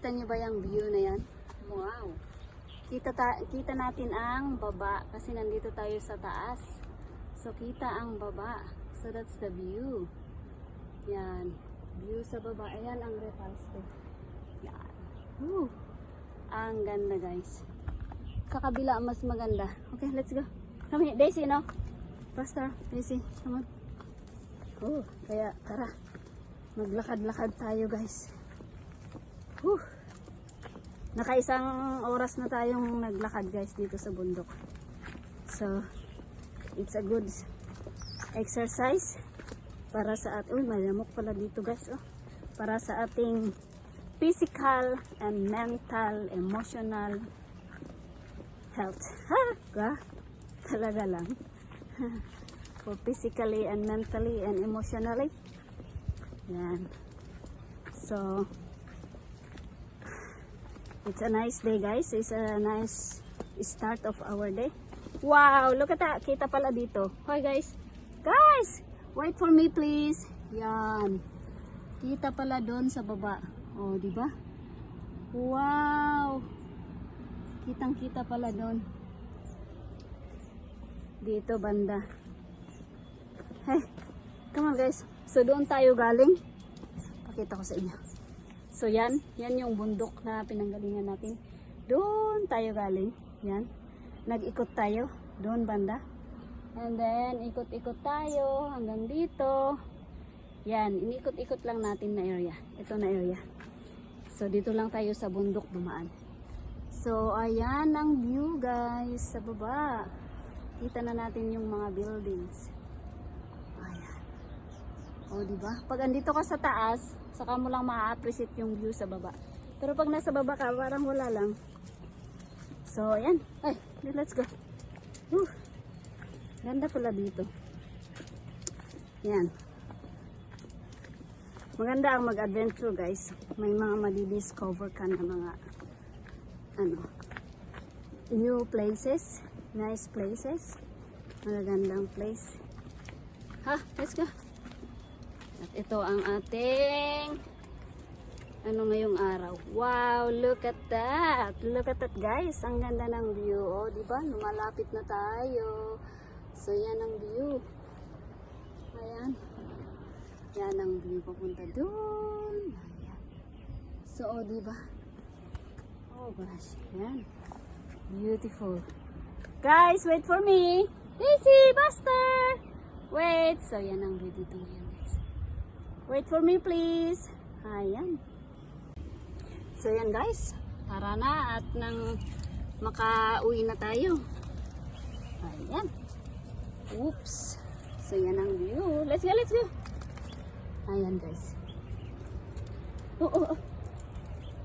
Kita niyo ba yung view na yan? Wow! Kita natin ang baba kasi nandito tayo sa taas. So kita ang baba. So that's the view. Yan. View sa baba. Ayan ang repulse. Yan. Woo! Ang ganda guys. Sa kabila mas maganda. Okay, let's go. Come here, Daisy, no? Faster, Daisy. Come on. Oh, kaya tara. Maglakad-lakad tayo guys. Whew. Nakaisang oras na tayong naglakad guys dito sa bundok. So, it's a good exercise para sa ating, uy, malamok pala dito guys, oh. Para sa ating physical and mental, emotional health. Ha? Talaga lang. For physically and mentally and emotionally. Yan. So, it's a nice day guys. It's a nice start of our day. Wow, look at that. Kita pala dito. Hi guys. Guys, wait for me please. Yan. Kita pala doon sa baba. Oh, di ba? Wow. Kitang-kita pala doon. Dito banda. Hey, come on guys. So doon tayo galing. Pakita ko sa inyo. So yan yung bundok na pinanggalingan natin. Doon tayo galing. Yan. Nag-ikot tayo doon banda. And then ikot-ikot tayo hanggang dito. Yan, inikot-ikot lang natin na area. Ito na area. So dito lang tayo sa bundok dumaan. So ayan ang view guys sa baba. Kita na natin yung mga buildings. Ayan. O diba? Pag andito ka sa taas, saka mo lang ma-appreciate yung view sa baba. Pero pag nasa baba ka, parang wala lang. So ayan. Ay, let's go. Whew. Ganda pala dito. Yan. Maganda ang mag-adventure guys. May mga madidiscover ka na mga new places. Nice places. Magagandang place. Ha, let's go. At ito ang ating ngayong araw. Wow, look at that. Look at that guys. Ang ganda ng view. Oh, di ba? Lumalapit na tayo. So yan ang view. Ayan. Yan ang view papunta doon. Ayan. So, oh, di ba? Oh gosh. Yan. Beautiful. Guys, wait for me. Daisy, Buster. Wait. So, yan ang view dito ngayon, guys. Wait for me, please. Ayan. So, yan, guys. Tara na at nang makauwi na tayo. Ayan. Oops. So, yan ang view. Let's go, let's go. Ayan, guys. Oh.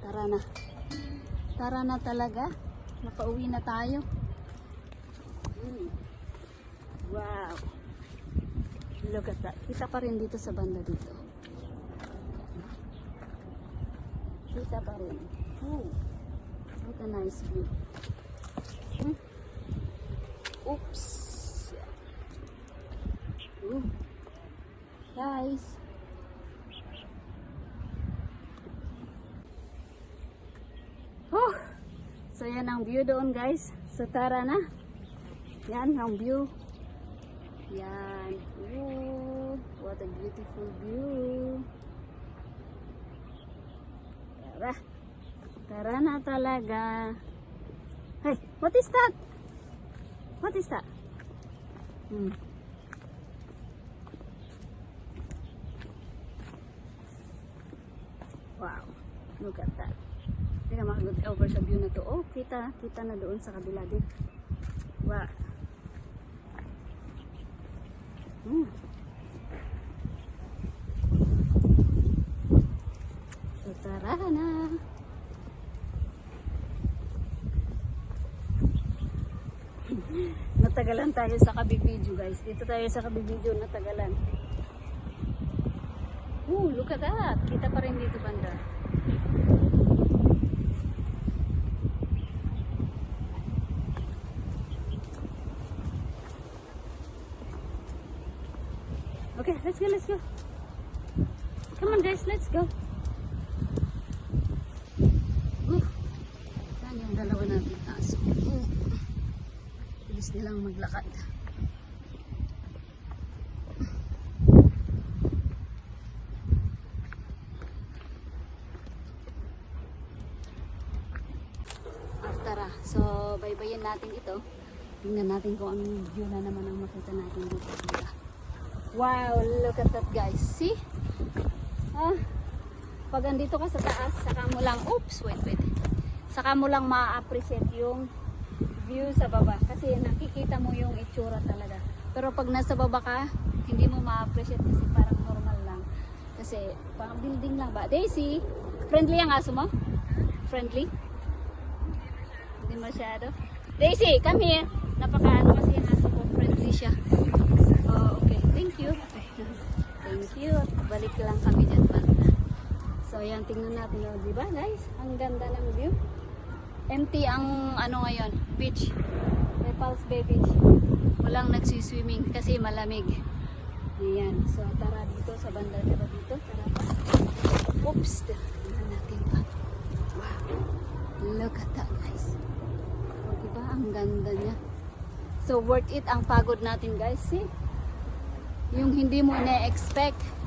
Tara na. Tara na talaga. Makauwi na tayo. Wow. Look at that. Kita pa rin dito sa banda dito. Kita pa rin. Oh. What a nice view. Oops. Guys. So yan ang view doon guys. So tara na. Yan ang view. Yan. Ooh, what a beautiful view. Tara. Tara na talaga. Hey, what is that? What is that? Wow. Look at that. Hindi na makagot over sa view na to. Oh, kita na doon sa kabila din. Wow. So, tara na. Natagalan tayo sa kabibidyo guys. Dito tayo sa kabibidyo, natagalan. Look at that. Kita pa rin dito banda. Okay, let's go, let's go. Come on guys, let's go. bilis nilang maglakad. Tara, so baybayin natin ito. Tingnan natin kung anong view na naman ang makita natin dito. Wow, look at that guys. See? Pag andito ka sa taas, saka mo lang, wait. Saka mo lang ma-appreciate yung view sa baba. Kasi nakikita mo yung itsura talaga. Pero pag nasa baba ka, hindi mo ma-appreciate kasi parang normal lang. Kasi parang building lang ba? Daisy, friendly ang aso mo? Friendly? Hindi masyado. Daisy, come here. Napakaano kasi yung aso ko. Friendly siya. Oh, okay. Thank you. Thank you. Balik lang kami dyan. So, yan. Tingnan natin. Oh, diba, guys? Ang ganda ng view. Empty ang ano ngayon. Beach. May Pulse Bay Beach. Walang nagsiswimming kasi malamig. Ayan. So, tara dito sa banda. Tara dito. Tara pa. Oops. Tingnan natin pa. Wow. Look at that, guys. O, diba? Ang ganda niya. So, worth it ang pagod natin, guys. See? Yung hindi mo na-expect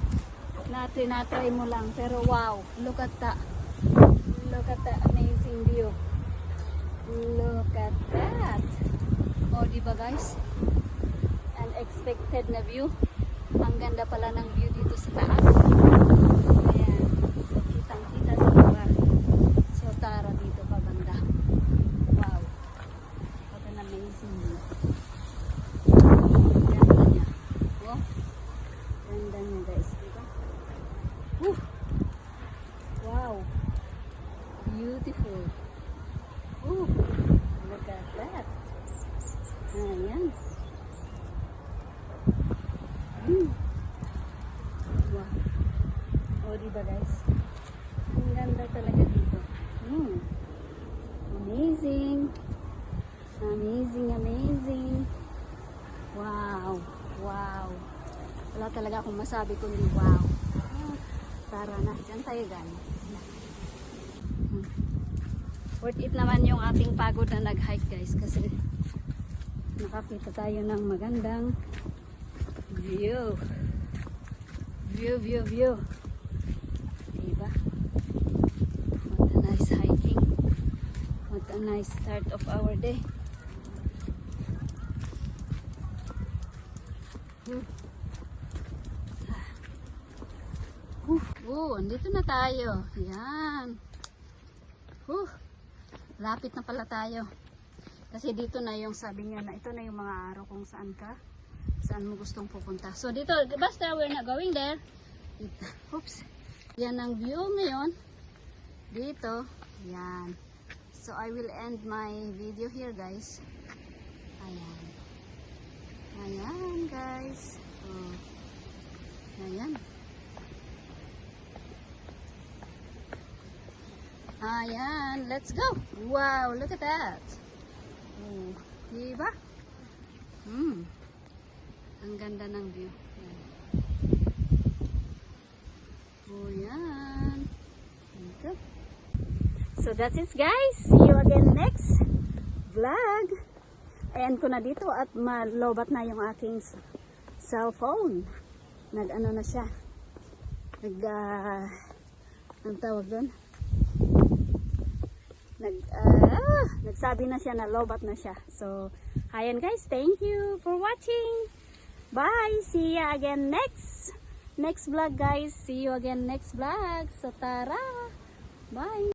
na tinatry mo lang. Pero wow, look at that. Look at that amazing view. Look at that. O, diba guys? Unexpected na view. Ang ganda pala ng view dito sa taas. Ayan. So, kitang-kita sa baba. So, tara dito pa banda. Wow. What an amazing view. Ganda niya. Oh. Ganda niya guys. Diba? Wow. Beautiful. Look at that. Ayan. Wow. O, diba guys? Ang ganda talaga dito. Amazing. Amazing. Wow. Wala talaga akong masabi kundi wow. Tara na. Diyan tayo galing. Worth it naman yung ating pagod na nag-hike guys kasi nakakita tayo ng magandang view. View. Diba? What a nice hiking. What a nice start of our day. Andito na tayo. Yan. Lapit na pala tayo. Kasi dito na yung sabi niya na ito na yung mga araw kung saan mo gustong pupunta. So dito, basta we're not going there. Oops. Yan ang view ngayon. Dito. Yan. So I will end my video here guys. Ayan guys. Ayan. Ayan, let's go. Wow, look at that. Diba? Ang ganda ng view. Yan. Dito. So that's it guys. See you again next vlog. Ayan ko na dito at malobat na yung aking cellphone. Nag-ano na siya. Ang tawag doon? Nagsabi na siya na lobat na siya. So, ayan guys, thank you for watching. Bye! See you again next vlog guys. See you again next vlog. So, tara! Bye!